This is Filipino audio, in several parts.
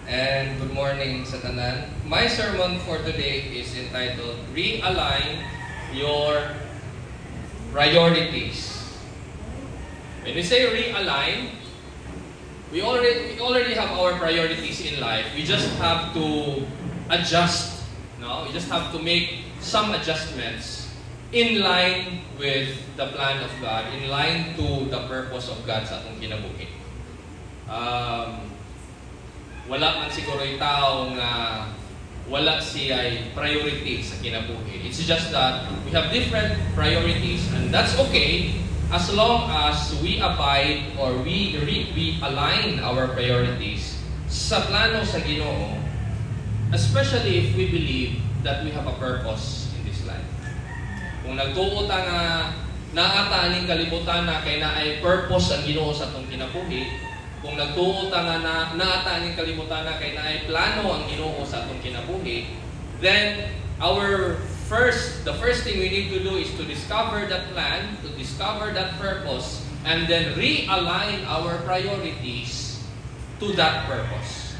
And good morning sa tanan. My sermon for today is entitled, Realign Your Priorities. When we say realign, we already have our priorities in life. We just have to adjust. No? We just have to make some adjustments in line with the plan of God, in line to the purpose of God sa atong kinabuhi. Wala man siguro yung tao nga wala siya'y priority sa kinabuhi. It's just that we have different priorities, and that's okay as long as we abide or we align our priorities sa plano sa Ginoo, especially if we believe that we have a purpose in this life. Kung nagtuo ta nga naata aning kalibutan na kay naay purpose ang Ginoo sa atong kinabuhi, kung nagtuo ta nga naata aning kalibutan na kay naay plano ang Ginoo sa atong kinabuhi, then the first thing we need to do is to discover that plan, to discover that purpose, and then realign our priorities to that purpose.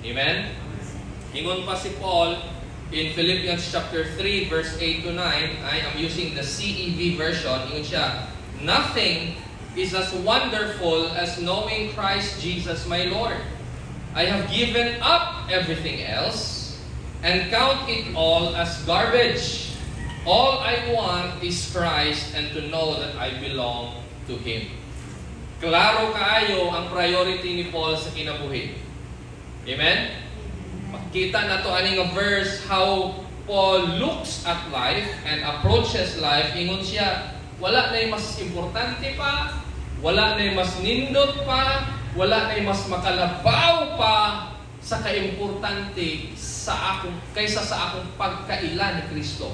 Amen? Ingon pa si Paul in Philippians chapter 3 verse 8 to 9, I am using the CEV version. Ingon siya, nothing is as wonderful as knowing Christ Jesus my Lord. I have given up everything else and count it all as garbage. All I want is Christ and to know that I belong to Him. Klaro kaayo ang priority ni Paul sa kinabuhi. Amen? Makita na to aning a verse how Paul looks at life and approaches life. Ingon siya, wala na yung mas importante pa, wala na yung mas nindot pa, wala na yung mas makalabaw pa sa kaimportante kaysa sa akong pagkaila ni Kristo.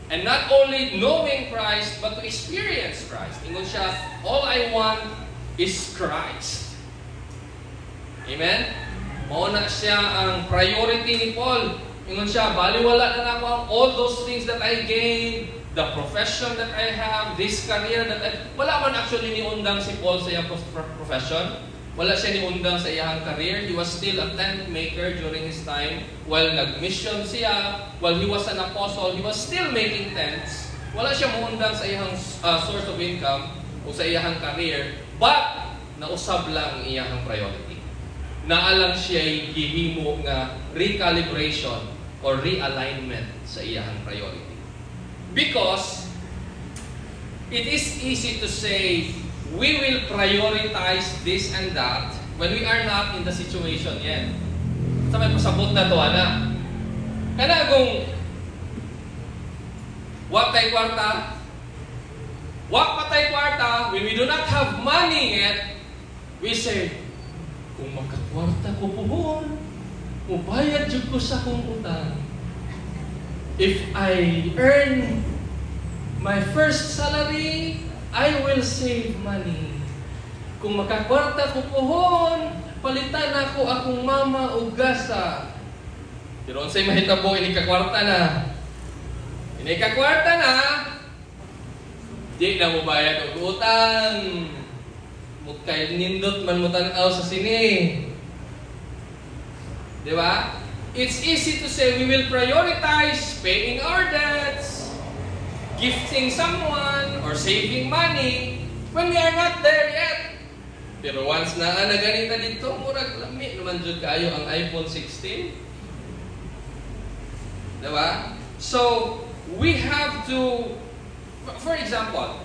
And not only knowing Christ, but to experience Christ. Ingon siya, all I want is Christ. Amen? Mauna siya ang priority ni Paul. Ingon siya, baliwala na ako ang all those things that I gained, the profession that I have, this career that wala man actually niundang si Paul sa iyang profession. Wala siya niundang sa iyang career. He was still a tent maker during his time. While nag-mission siya, while he was an apostle, he was still making tents. Wala siya muundang sa iyang source of income o sa iyang career. But, nausab lang ang iyang priority. Naalang siya'y gihimo nga recalibration or realignment sa iyang priority. Because it is easy to say, we will prioritize this and that when we are not in the situation yet. Sa may pasabot na to, ana. Kana kung wak tay kwarta, wak patay kwarta, when we do not have money yet, we say, kung makakwarta ko puhon, mubayad jud ko sa kong utang. If I earn my first salary, I will save money. Kung makakwarta ko pohon, palitan ako akong mama o gasa. Pero unsay mahitabo ini kakwarta na. Ini kakwarta na. Di na mo bayad og utang. Mukay nindot man mo tan-aw sa sini. Di ba? It's easy to say we will prioritize paying our debts, gifting someone, or saving money when we are not there yet. Pero once na ganita dito, murag lami naman jud kayo ang iPhone 16. Diba? So, we have to, for example,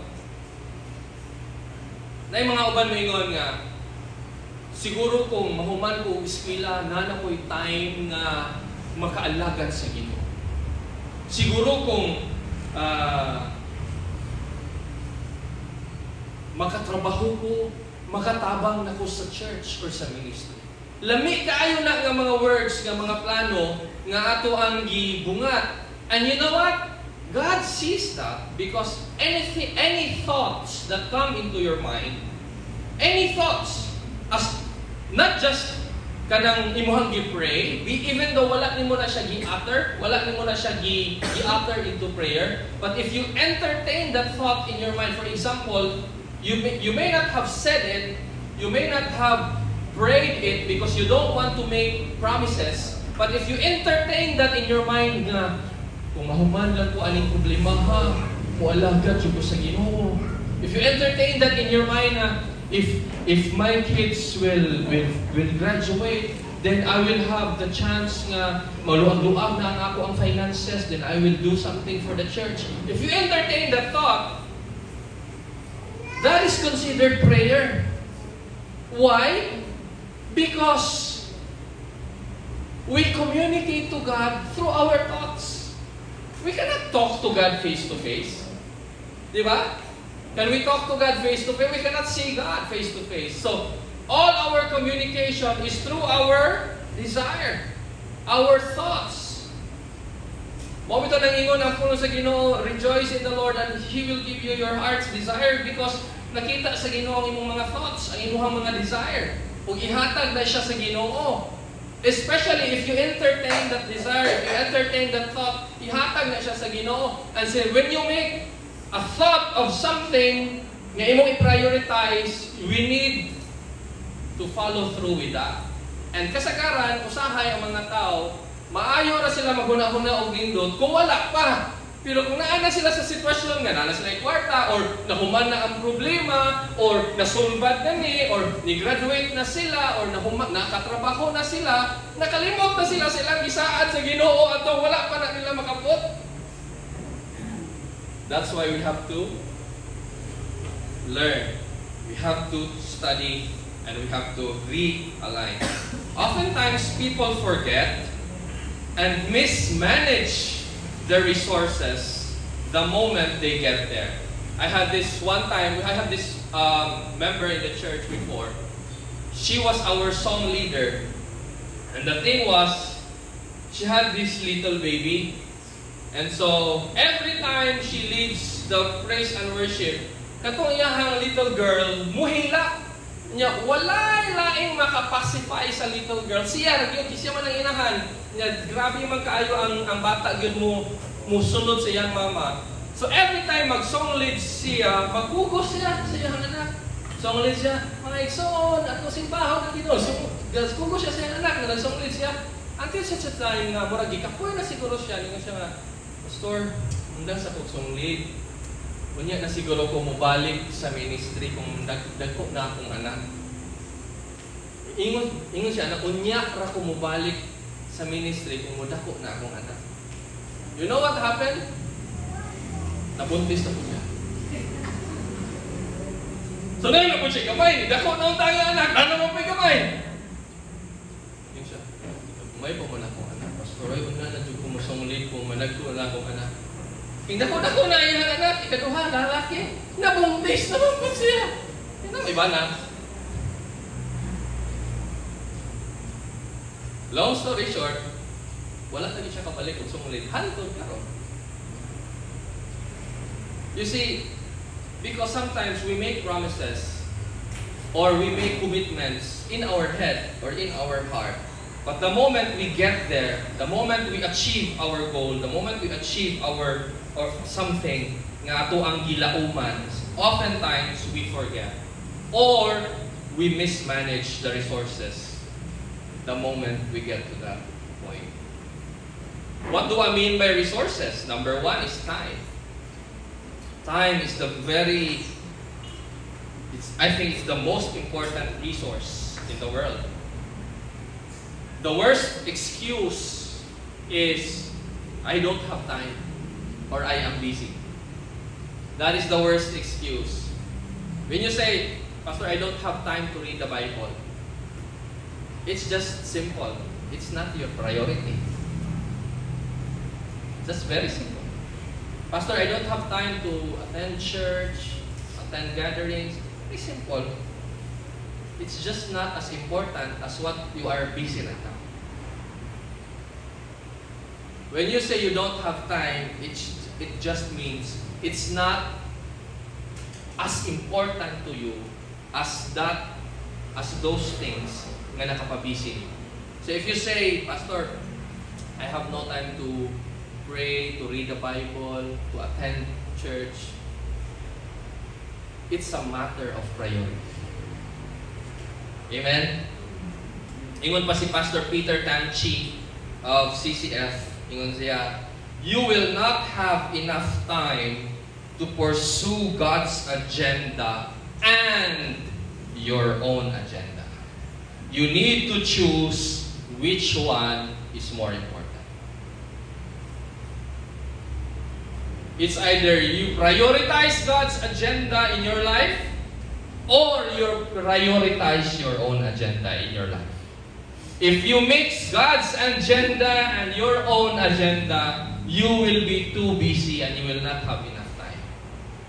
na yung mga uban moingon nga, siguro kung mahuman ko eskwela, nana ko'y time nga makaalagad sa Ginoo. Siguro kung makatrabaho ko, makatabang na ko sa church or sa ministry. Lami kaayo na nga mga words, nga mga plano, nga ato ang gibungat. And you know what? God sees that because any thoughts that come into your mind, any thoughts, as not just kanang imuhang gi-pray, even though wala nimo na siya gi-utter, wala nimo na siya gi-utter into prayer, but if you entertain that thought in your mind, for example, you may not have said it, you may not have prayed it because you don't want to make promises, but if you entertain that in your mind na, kung mahuman lang ko aning problema ha, mualagat ko sa Ginoo. If you entertain that in your mind na, if my kids will graduate, then I will have the chance nga maluag-luag na ang ako ang finances, then I will do something for the church. If you entertain that thought, that is considered prayer. Why? Because we communicate to God through our thoughts. We cannot talk to God face to face. Di ba? Can we talk to God face to face? We cannot see God face to face. So, all our communication is through our desire, our thoughts. Mo bitaw nang ingon ang puno sa Ginoo, rejoice in the Lord and He will give you your heart's desire, because nakita sa Ginoo ang imong mga thoughts, ang imong mga desire. Ug ihatag na siya sa Ginoo. Especially if you entertain that desire, if you entertain that thought, ihatag na siya sa Ginoo. And say, when you make a thought of something nga imong i-prioritize, we need to follow through with that. And kasagaran, usahay ang mga tao, maayo ra sila maghuna-huna og nindot kung wala pa. Pero kung naana sila sa sitwasyon nga, naana sila kwarta, or nahuman na ang problema, or nasulbad na ni, or ni-graduate na sila, or nakatrabaho na sila, nakalimot na sila silang gisaad sa Ginoo at wala pa na nila makapot. That's why we have to learn. We have to study, and we have to realign. Oftentimes, people forget and mismanage the resources the moment they get there. I had this one time, I had this member in the church before. She was our song leader. And the thing was, she had this little baby. And so, every time she leads the praise and worship, katong iyahang little girl, muhila. Nya walay laing makapacify sa little girl. Siya gyud siya man ang inahan. Nya grabe man kaayo ang bata gyud mo musunod sa iyang mama. So every time mag-song lead siya, magugos siya sa iyang anak. Song lead siya, mga igsoon, ato simbahan na Ginoo. So gugos siya sa iyang anak, na nag-song lead siya. Until sa time nga murag gikapoy na siguro siya, ningon siya nga, Pastor, undang sa kong song lead. Unya na siguro ko mobalik sa ministry kung dagko na akong anak. Ingon siya na unya ra ko mobalik sa ministry kung dagko na akong anak. You know what happened? Nabuntis na po siya. So na po siya kamay, dako na ang tayo anak, ano mo pa kamay? Ingon siya, may pa mo na akong anak. Pastor, ay una na dyan kumusunglit kung managko na akong anak. Dako na iyang anak, ikaduha, lalaki. Nabuntis naman po siya. Iba na. Long story short, wala tadi siya kabalik kung sumulit. Hantod karon. You see, because sometimes we make promises or we make commitments in our head or in our heart. But the moment we get there, the moment we achieve our goal, the moment we achieve our or something nga ato ang gilauman, oftentimes we forget or we mismanage the resources the moment we get to that point. What do I mean by resources? Number one is time. Time is I think it's the most important resource in the world. The worst excuse is, I don't have time, or I am busy. That is the worst excuse. When you say, Pastor, I don't have time to read the Bible, it's just simple. It's not your priority. Just very simple. Pastor, I don't have time to attend church, attend gatherings. Very simple. It's just not as important as what you are busy right now. When you say you don't have time, it just means it's not as important to you as those things nga nakapabisi niyo. So if you say, Pastor, I have no time to pray, to read the Bible, to attend church, it's a matter of priority. Amen? Ingon pa si Pastor Peter Tanchi of CCF, ingon siya, you will not have enough time to pursue God's agenda and your own agenda. You need to choose which one is more important. It's either you prioritize God's agenda in your life or you prioritize your own agenda in your life. If you mix God's agenda and your own agenda, you will be too busy and you will not have enough time.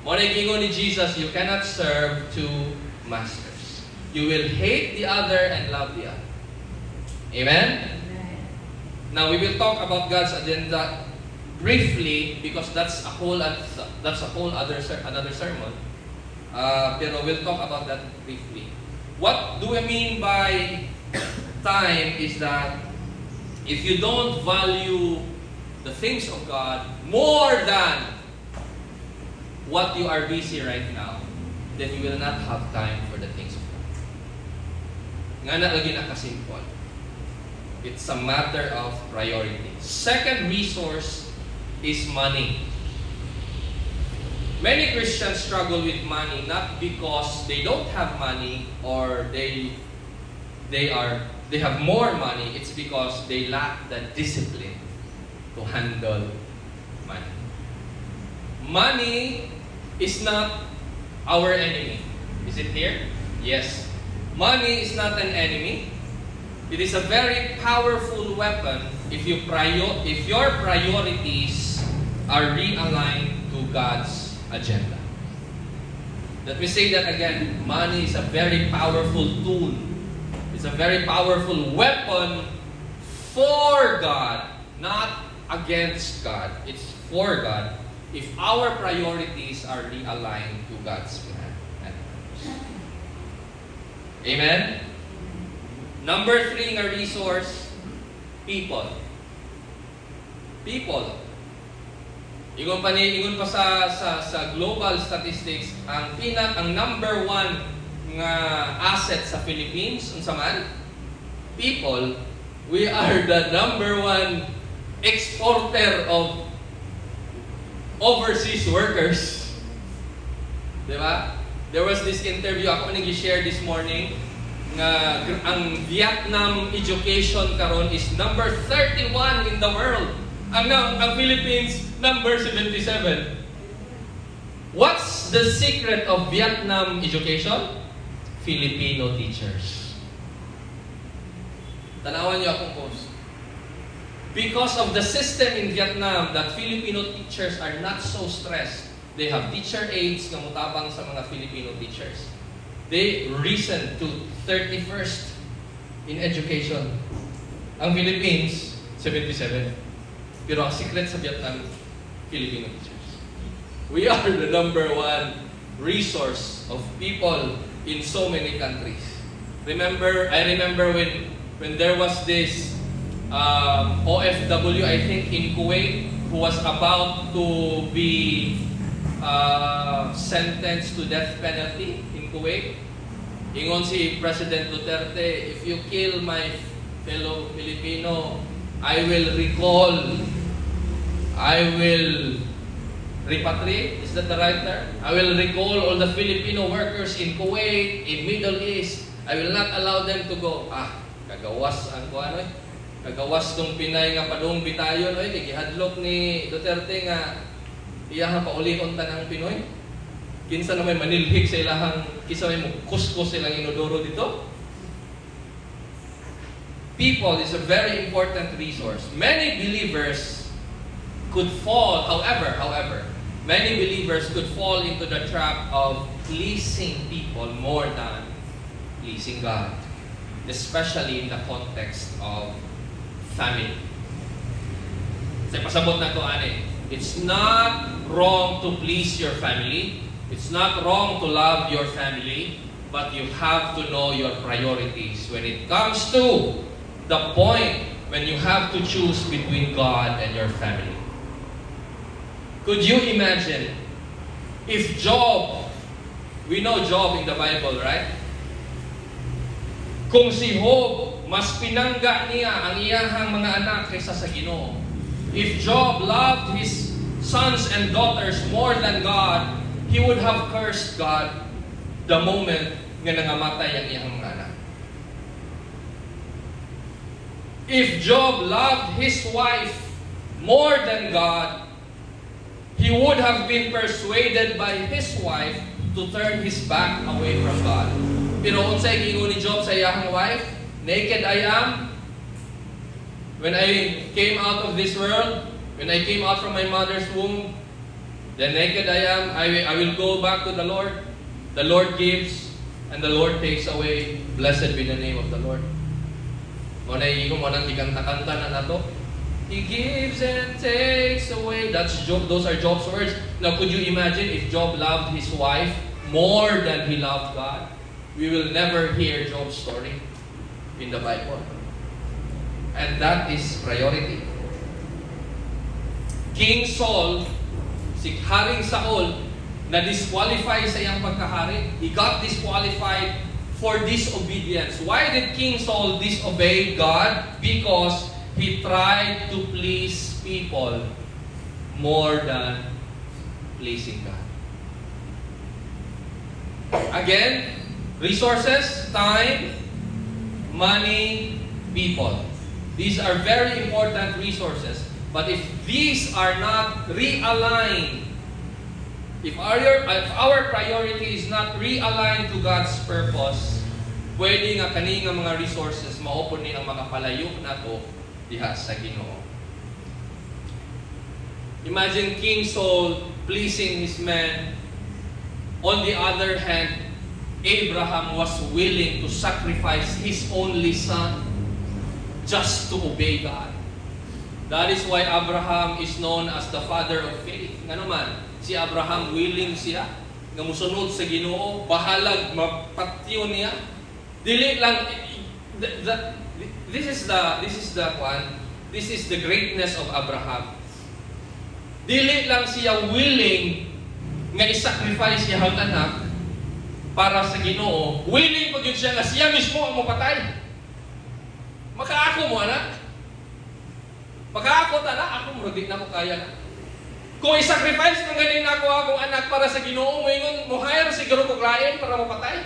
Muna gingon ni Jesus, you cannot serve two masters. You will hate the other and love the other. Amen? Now we will talk about God's agenda briefly because that's a whole other sermon. Pero we'll talk about that briefly. What do we mean by time is that if you don't value the things of God more than what you are busy right now, then you will not have time for the things of God. Nga na lagi na kasimple. It's a matter of priority. Second resource is money. Many Christians struggle with money not because they don't have money or they have more money. It's because they lack the discipline to handle money. Money is not our enemy. Is it here? Yes. Money is not an enemy. It is a very powerful weapon if your priorities are realigned to God's agenda. Let me say that again. Money is a very powerful tool. It's a very powerful weapon for God, not against God. It's for God if our priorities are realigned to God's plan and purpose. Amen? Number 3 na resource, people. People. Ingon pa sa global statistics, ang number 1 nga asset sa Philippines, unsa man? People. We are the number 1 exporter of overseas workers. Diba? There was this interview ako nag-share this morning nga ang Vietnam education karon is number 31 in the world. Ang Philippines number 77. What's the secret of Vietnam education? Filipino teachers. Tanawan niyo akong post. Because of the system in Vietnam that Filipino teachers are not so stressed. They have teacher aides nga mutabang sa mga Filipino teachers. They risen to 31st in education. Ang Philippines, 77. Pero ang secret sa Vietnam, Filipino teachers. We are the number 1 resource of people in so many countries. I remember when there was this OFW, I think, in Kuwait, who was about to be sentenced to death penalty in Kuwait. Ingon si President Duterte, if you kill my fellow Filipino, I will repatriate, is that the right term? I will recall all the Filipino workers in Kuwait, in Middle East. I will not allow them to go. Kagawas ang kuano eh. Kagawas tong Pinay nga padung bitayon oy, gihadlok ni Duterte nga iyaha paulihon tanang Pinoy. Kinsa na may manilhik sa ilahang kisa may kuskus silang inodoro dito. People is a very important resource. Many believers could fall, however, many believers could fall into the trap of pleasing people more than pleasing God, especially in the context of family. Sa pasabot na to ani, it's not wrong to please your family. It's not wrong to love your family, but you have to know your priorities when it comes to the point when you have to choose between God and your family. Could you imagine if Job, we know Job in the Bible, right? Kung si Job mas pinangga niya ang iyahang mga anak kaysa sa Ginoo. If Job loved his sons and daughters more than God, he would have cursed God the moment nga nangamatay ang iyang mga anak. If Job loved his wife more than God, he would have been persuaded by his wife to turn his back away from God. Pero unsay giingon ni Job sa iyang wife? Naked I am. When I came out of this world, when I came out from my mother's womb, then naked I am. I will go back to the Lord. The Lord gives, and the Lord takes away. Blessed be the name of the Lord. Muna yung mga kanta-kanta na nato. He gives and takes away. That's Job. Those are Job's words. Now, could you imagine if Job loved his wife more than he loved God? We will never hear Job's story in the Bible. And that is priority. King Saul, si Haring Saul, na-disqualify sa iyang pagkahari. He got disqualified for disobedience. Why did King Saul disobey God? Because he tried to please people more than pleasing God. Again, resources, time, money, people. These are very important resources. But if these are not realigned, if our priority is not realigned to God's purpose, pwede nga kani nga mga resources maupon ni ang makapalayo nato diha sa Ginoo. Imagine King Saul pleasing his men. On the other hand, Abraham was willing to sacrifice his only son just to obey God. That is why Abraham is known as the father of faith. Nga naman, si Abraham willing siya nga musunod sa Ginoo, bahalag mapatyo niya. Dili lang this is the greatness of Abraham. Dili lang siya willing nga i-sacrifice siya ang anak para sa Ginoo. Willing pag yun siya nga siya mismo ang mapatay. Makaako mo anak. Pagka ako tala, ako murag na ko kaya na. Kung i-sacrifice ng ganin ako akong anak para sa Ginoo, mo hire siguro ko client para mapatay.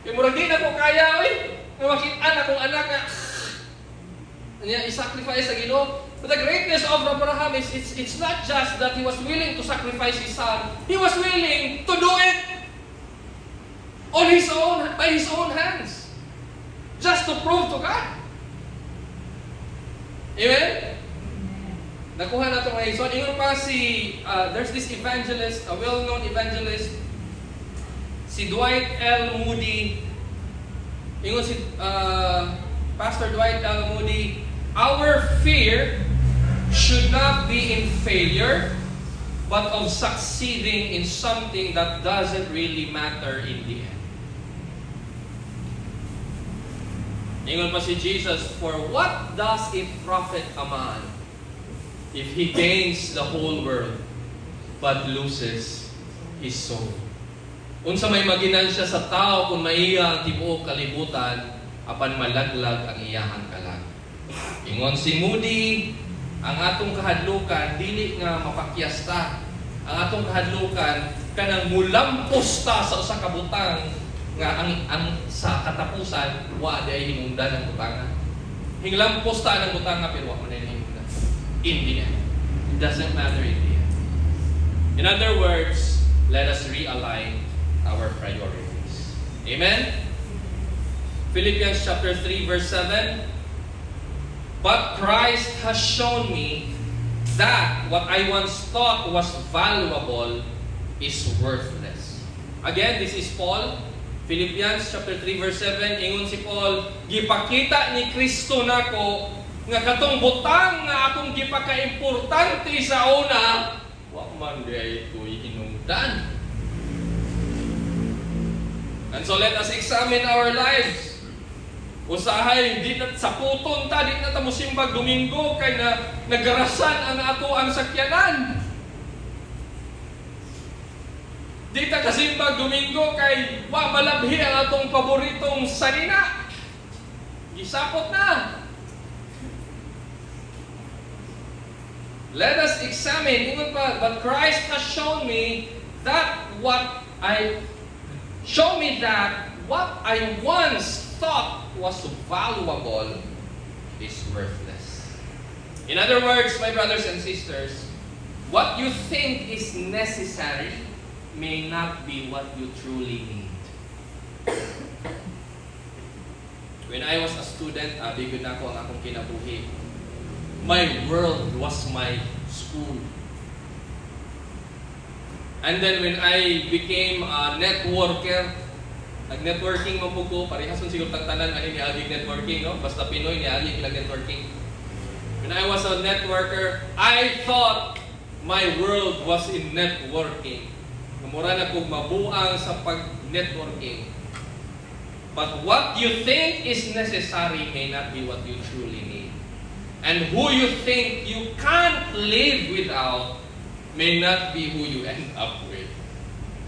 Kaya murag na ko kaya, nga makita akong anak nga, i-sacrifice sa Ginoo. But the greatness of Abraham is, it's not just that he was willing to sacrifice his son, he was willing to do it on his own, by his own hands. Just to prove to God. Amen? Nakuha na ito mga ison. Ingon pa there's this evangelist, a well-known evangelist, si Dwight L. Moody. Ingon si Pastor Dwight L. Moody, our fear should not be in failure, but of succeeding in something that doesn't really matter in the end. Ingon pa si Jesus, for what does it profit a man if he gains the whole world but loses his soul? Unsa may maginansya sa tao kung maiya ang tibuok kalibutan apan malaglag ang iyahang kalag. Ingon si Moody, ang atong kahadlukan dili nga mapakyasta. Ang atong kahadlukan kanang mulampos ta sa usa ka butang nga ang sa katapusan wa day himungdan ang butangan. Hinglampos ta ang butangan pero wa man day himungdan. In the end, it doesn't matter in the end. In other words, let us realign our priorities. Amen. Philippians chapter 3 verse 7. But Christ has shown me that what I once thought was valuable is worthless. Again, this is Paul. Philippians chapter 3 verse 7, ingon si Paul, gipakita ni Kristo nako nga katong butang nga akong gipaka-importante sa una, wa man di ito'y hinungdan. And so let us examine our lives. Usahay, di na sa puton ta, di na ta musimbag Domingo kay na nagarasan ang ato ang sakyanan. Di ta kasimbag Domingo kay wa malabhi ang atong paboritong sanina. Gisapot na. Let us examine, ingon pa, but Christ has shown me that what I once thought was valuable is worthless. In other words, my brothers and sisters, what you think is necessary may not be what you truly need. When I was a student, bigod na ako ang akong kinabuhi. My world was my school. And then when I became a networker, nag-networking mo po ko, parehason siguro tagtanan ani ni agig networking, no? Basta Pinoy ni agig ilang networking. When I was a networker, I thought my world was in networking. Mura na kong mabuang sa pag-networking. But what you think is necessary may not be what you truly need. And who you think you can't live without may not be who you end up with.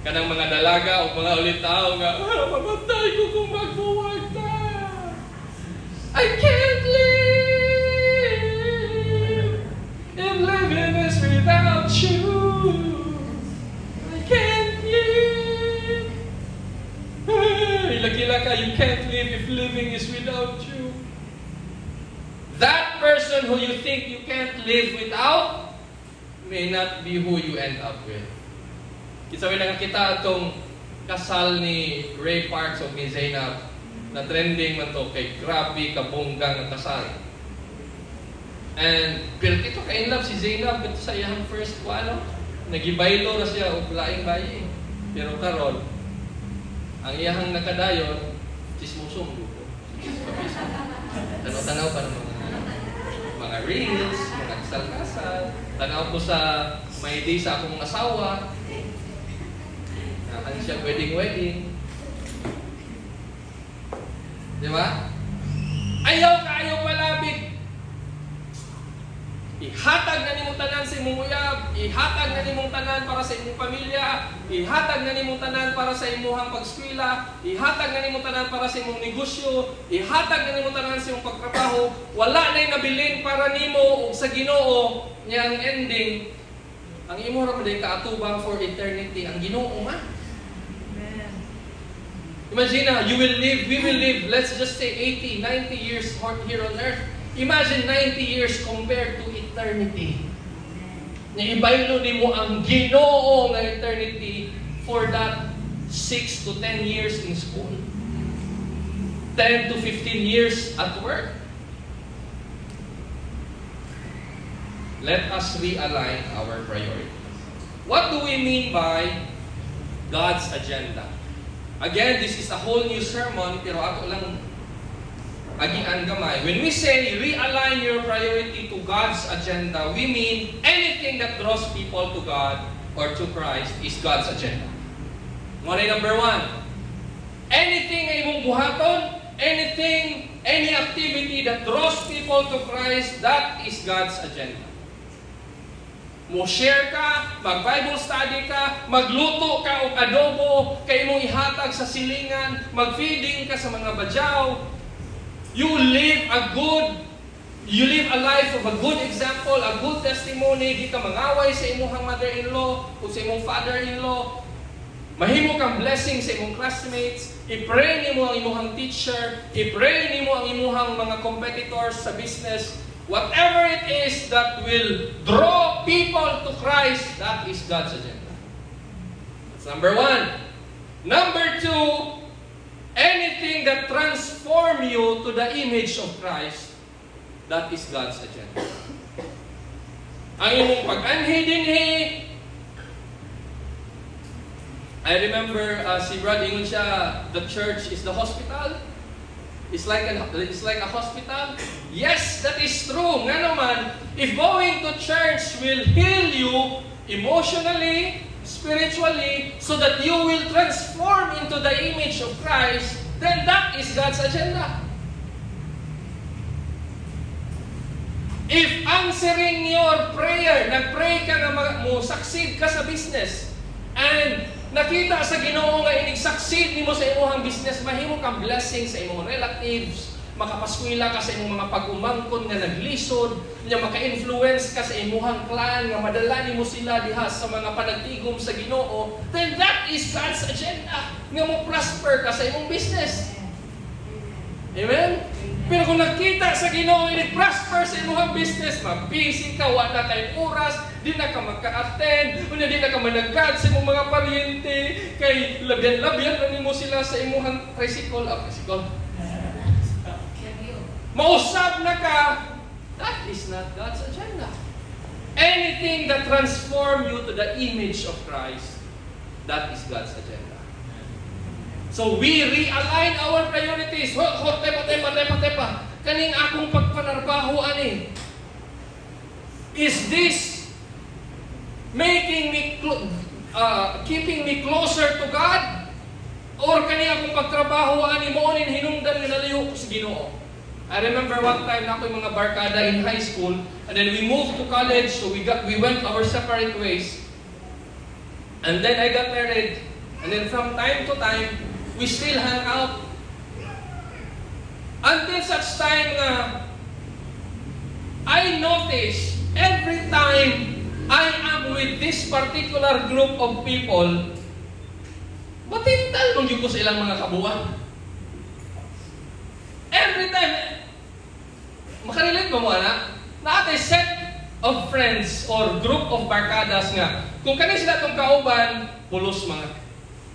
Kanang mga dalaga o mga ulitao nga, mamatay ko kung magbuwag ka. I can't live if living is without you. I can't live. Ilagila ka, you can't live if living is without you. That person who you think you can't live without may not be who you end up with. Isabi na kita itong kasal ni Ray Parks o ni Zainab na trending man to kay grabe kabonggang na kasal. And pero ito ka-in love si Zainab ito sa iyang first ano, nagibaylo na siya o laing bayi. Pero karon ang iyang nakadayon chismosong grupo. Tanaw-tanaw pa naman mga reels, mga kasal-kasal. Tanaw ko sa may day sa akong asawa. Ano siya, wedding. Di ba? Ayaw malabig. Ihatag na nimong tanan sa imong uyab, ihatag na nimong tanan para sa imong pamilya, ihatag na nimong tanan para sa imong pag-eskwela, ihatag na nimong tanan para sa imong negosyo, ihatag na nimong tanan sa imong pagtrabaho. Wala na'y nabilin para nimo ug sa Ginoo niya ang ending. Ang imo ra maday kaatubang for eternity ang Ginoo man. Imagine we will live, let's just say 80, 90 years here on earth. Imagine 90 years compared to eternity. Naibaylo nimo ang Ginoo nga eternity for that 6 to 10 years in school. 10 to 15 years at work. Let us realign our priorities. What do we mean by God's agenda? Again, this is a whole new sermon, pero ato lang agian gamay. When we say realign your priority to God's agenda, we mean anything that draws people to God or to Christ is God's agenda. Muna number 1. Anything ay imong buhaton, any activity that draws people to Christ, that is God's agenda. Mo-share ka, mag-Bible study ka, magluto ka o adobo, kay mong ihatag sa silingan, mag-feeding ka sa mga badyaw. You live a life of a good example, a good testimony. Di ka mangaway sa imong mother-in-law o sa imong father-in-law. Mahimo kang blessing sa imong classmates. I-pray nimo ang imong teacher. I-pray nimo ang imong mga competitors sa business. Whatever it is that will draw people to Christ, that is God's agenda. That's number 1. Number 2, anything that transforms you to the image of Christ, that is God's agenda. Ang imong pag-anhi-dinhi, I remember si Brad ingon siya, the church is the hospital. It's like a hospital. Yes, that is true. Nga naman, if going to church will heal you emotionally, spiritually, so that you will transform into the image of Christ, then that is God's agenda. If answering your prayer, nag-pray ka na mo-succeed ka sa business, and nakita sa Ginoo nga inig-succeed nimo sa imong business, mahimo kang blessing sa imong relatives, makapaskwela ka sa imong mga pag-umangkon nga naglisod, nya maka-influence ka sa imuhang clan, nga madala nimo sila diha sa mga panagtigom sa Ginoo, then that is God's agenda, nga mo prosper ka sa imong business. Amen? Pero kung nakita sa Ginoo, i-prosper sa imong business, mabisi ka, wala kay oras, di na ka magka-attend, di na ka managad sa imong mga paryente, kay labyan-labyan na nimo sila sa imong tricycle. Mausap na ka, that is not God's agenda. Anything that transforms you to the image of Christ, that is God's agenda. So we realign our priorities. Tepa. Kaning akong pagpanarbaho ani. Is this making me keeping me closer to God? Or kani akong pagtrabaho ani mo nin hinungdan nga nalayo ko sa Ginoo? I remember one time na ako yung mga barkada in high school, and then we moved to college, so we went our separate ways. And then I got married, and then from time to time, we still hang out. Until such time na I notice every time I am with this particular group of people, matintal mong ko sa ilang mga kabuan. Every time, makarelate ba mo, anak? Na ate set of friends or group of barkadas nga, kung kani sila itong kauban, pulos mga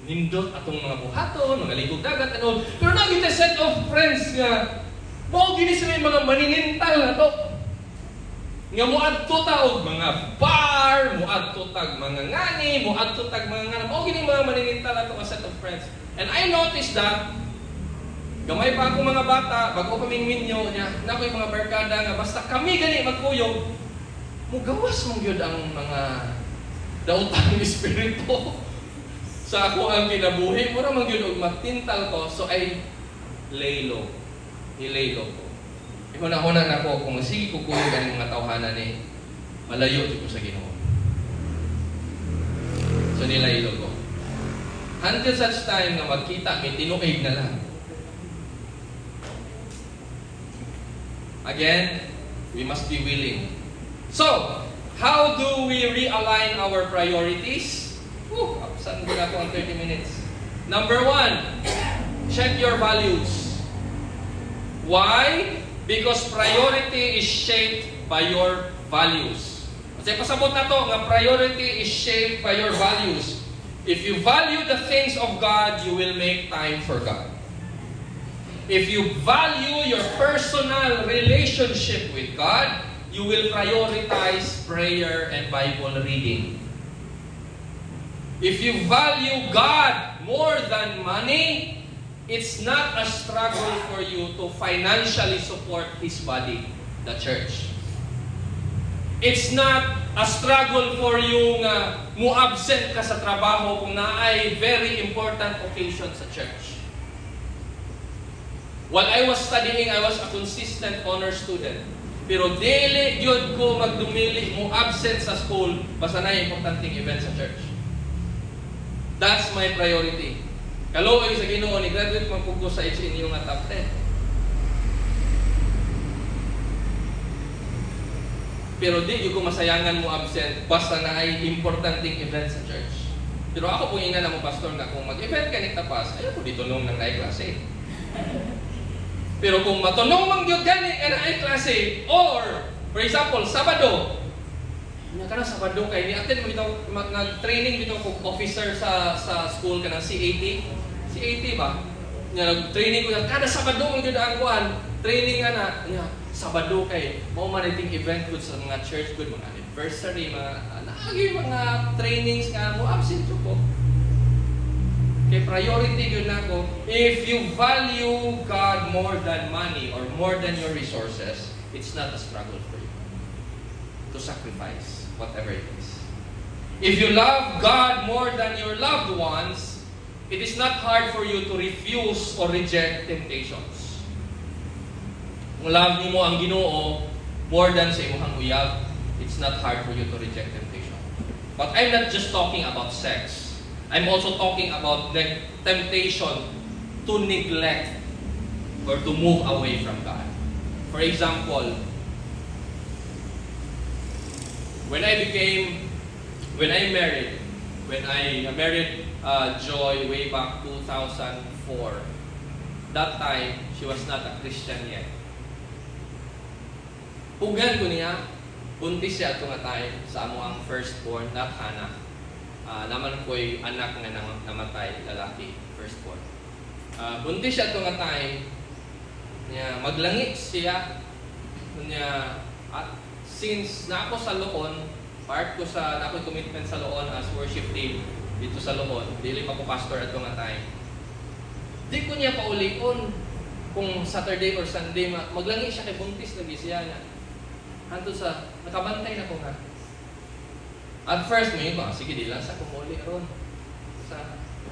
nindot atong mga buhaton, mga ligog dagat, ano. Pero naging set of friends nga, mao gini sila yung mga maninintal na to. Nga muadto ta og mga bar, muadto tag mga ngani, muadto tag mga ngana, mao gini mga maninintal na to, a set of friends. And I noticed that, gamay pa akong mga bata, bago kaming minyo niya, na ko yung mga barkada nga, basta kami gani magkuyog, mugawas mong yun ang mga dautang espiritu sa ako ang kinabuhi. Mura mang yun, matintal ko, so I lay low. Nilay low ko. Ihuna-huna na ko, kung sige kukuyog ang mga tawhanan eh, malayo ko sa Ginoo. So nilay low ko. Until such time na magkita, may tinuig na lang. Again, we must be willing. So, how do we realign our priorities? Saan ko na po ang 30 minutes? Number 1, check your values. Why? Because priority is shaped by your values. Kasi pasabot na to, nga priority is shaped by your values. If you value the things of God, you will make time for God. If you value your personal relationship with God, you will prioritize prayer and Bible reading. If you value God more than money, it's not a struggle for you to financially support His body, the church. It's not a struggle for you nga mu-absent ka sa trabaho kung naay very important occasion sa church. While I was studying, I was a consistent honor student. Pero daily yun ko magdumili, mo absent sa school, basta na yung importanteng event sa church. That's my priority. Kaluoy sa Ginoo, ni graduate man ko sa HNU nga top 10. Pero di yung ko masayangan mo absent, basta na ay importanteng event sa church. Pero ako po ina na mo pastor na kung mag-event ka ni tapas, ayaw ko dito nung nang ay klase. Pero kung matunong mang gyud gani ay klase, or for example, Sabado. Nya kana Sabado kay ni attend mo bitaw nag-training bitaw kog officer sa school kanang CAT. CAT ba? Nya nag-training ko kada Sabado mo gyud ang kuan. Training ana nya Sabado kay mao man iting event gud sa mga church gud mga anniversary mga trainings nga mo absent ko. Kay priority yun ako, if you value God more than money or more than your resources, it's not a struggle for you to sacrifice whatever it is. If you love God more than your loved ones, it is not hard for you to refuse or reject temptations. Kung love mo ang Ginoo more than sa imong uyab, it's not hard for you to reject temptation. But I'm not just talking about sex. I'm also talking about the temptation to neglect or to move away from God. For example, when I married Joy way back 2004. That time, she was not a Christian yet. Pugan ko niya, buntis siya ito nga tayo sa amo ang firstborn, not Hannah. Naman ko'y anak nga namatay, lalaki, firstborn. Buntis siya ito nga tayo, maglangit siya, since na ako sa Loon, part ko sa, na ako'y commitment sa Loon as worship team dito sa Loon, dili pa ko pastor ito nga tayo. Di ko niya paulion kung Saturday or Sunday, maglangi siya kay buntis, lagi siya niya. Hanto sa, nakabantay na ko nga. At first, may ba, sige di lang sa kumuli ron.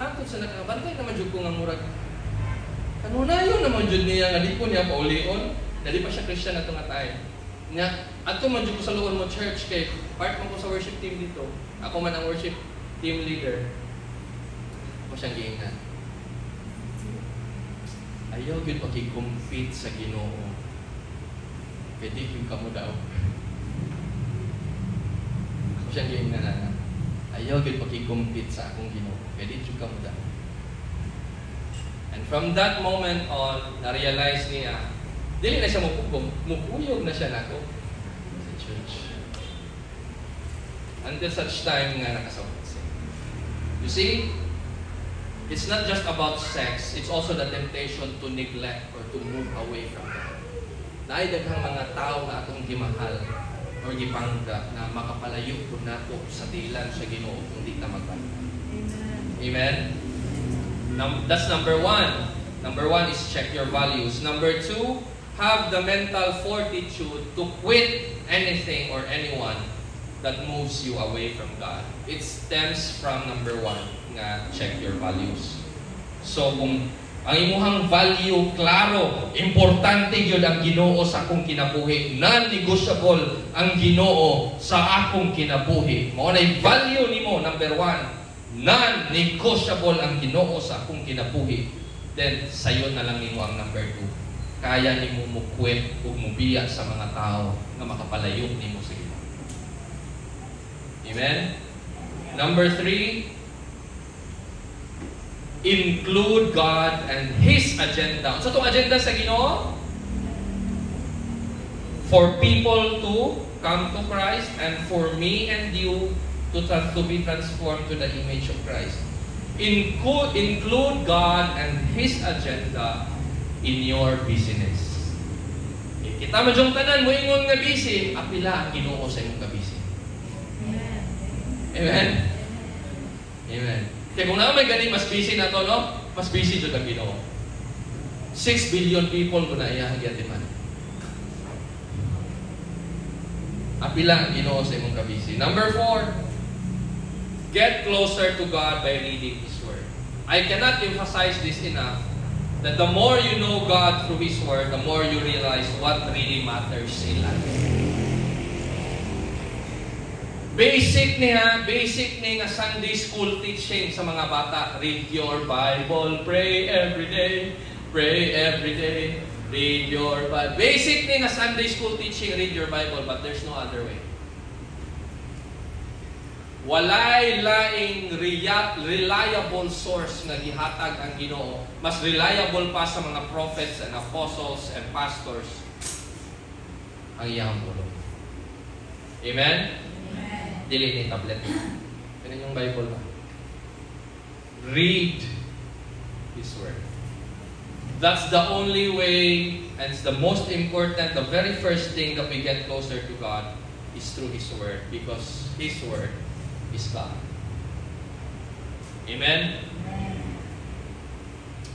Hanto sa nakabantay naman dyan ko nga murag. Kanunayon naman dyan niya, nga di ko niya paulion, na di pa siya Christian na ito nga tayo. At kung man dyan ko sa Loon mo church, kay part mo ko sa worship team dito. Ako man ang worship team leader. Ako siyang giingnan. Ayaw yun pag-compete sa Ginoo. Pwede yung kamo daw. Ako siyang yung nanana. Ayaw yun pag-compete sa akong Ginoo. Pwede yung kamo daw. And from that moment on, na-realize niya, dili na siya mukuyog na siya nako sa church. Until such time nga nakasawat siya. You see, it's not just about sex, it's also the temptation to neglect or to move away from God. Naidaghang mga tao na atong gimahal or gipangga na makapalayo po nato sa dilan sa Ginoo kung di ta magbanta. Amen? That's number one. Number one is check your values. Number two, have the mental fortitude to quit anything or anyone that moves you away from God. It stems from number one, nga check your values. So kung ang imuhang value klaro, importante yun ang Ginoo sa akong kinabuhi, non-negotiable ang Ginoo sa akong kinabuhi. Mao nay value nimo number one, non-negotiable ang Ginoo sa akong kinabuhi. Then sayo na lang nimo ang number two. Kaya nimo mo quit ug mubiya sa mga tao nga makapalayo nimo sa Ginoo. Amen. Number three, include God and His agenda. So itong agenda sa Ginoo, for people to come to Christ and for me and you to be transformed to the image of Christ. Include God and His agenda in your business. Kita mo diyong tanan, mo ingon nga busy, apila ang Ginoo sa imong kabisi. Amen? Amen. Kaya kung naman may ganit, mas busy na to, no? Mas busy doon ang Ginoo. 6 billion people kung naiyahag yan, man. Apila ang Ginoo sa imong kabisi. Number 4, get closer to God by reading His Word. I cannot emphasize this enough, that the more you know God through His Word, the more you realize what really matters in life. Basic niya nga Sunday school teaching sa mga bata. Read your Bible, pray every day, read your Bible. Basic niya nga Sunday school teaching, read your Bible, but there's no other way. Walay laing reliable source nga gihatag ang Ginoo. Mas reliable pa sa mga prophets and apostles and pastors ang iyang bulong. Amen? Dili ni tablet. Ano yung Bible ba? Read His Word. That's the only way, and it's the most important, the very first thing that we get closer to God is through His Word, because His Word is God. Amen?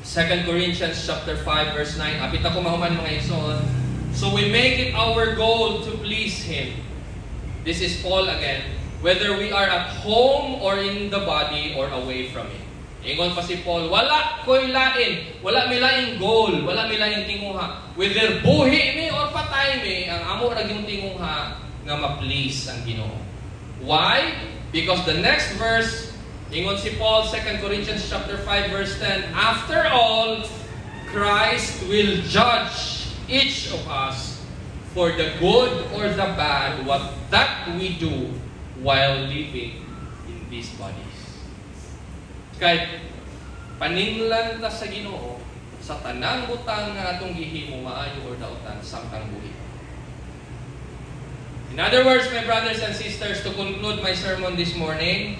2 Corinthians chapter 5 verse 9. Apit ako mahuman mga igsoon. So we make it our goal to please Him. This is Paul again. Whether we are at home or in the body or away from it. Ingon pa si Paul, wala ko'y lain. Wala may laing goal. Wala may laing tinguha. Whether buhi mi or patay mi, ang amo ra yung tinguha nga ma-please ang Ginoo. Why? Because the next verse, ingon si Paul, 2 Corinthians chapter 5 verse 10, after all, Christ will judge each of us for the good or the bad, what that we do while living in these bodies. Kaya paninglan ta sa Ginoo sa tanang butang nga atong gihimo maayo or dautan samtang buhi. In other words, my brothers and sisters, to conclude my sermon this morning,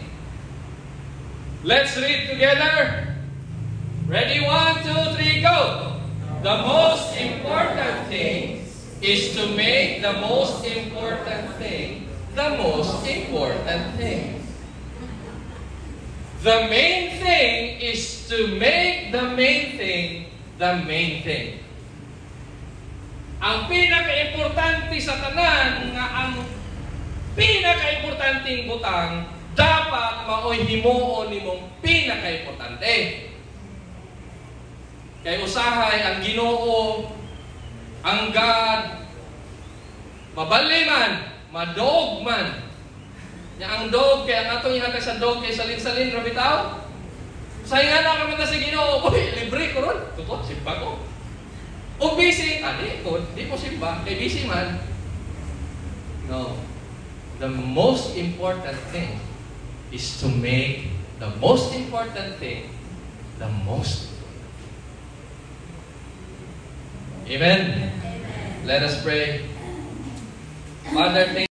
let's read together. Ready? 1, 2, 3, go! The most important thing is to make the most important thing the most important thing. The main thing is to make the main thing the main thing. Ang pinaka-importante sa tanan nga ang pinaka-importanteng butang dapat maoy himuon nimong pinaka-importante. Kay usahay ang Ginoo, ang God, mabali man, madog man. Ang dog, kaya ang atong ihatag sa dog, kay salin-salin, rabitaw. Sayang na naman sa Ginoo, uy, libre ko ron. Totoo, simba ko. O busy, di mo simba, kay busy man. No. The most important thing is to make the most important thing the most. Amen. Let us pray. Father, thank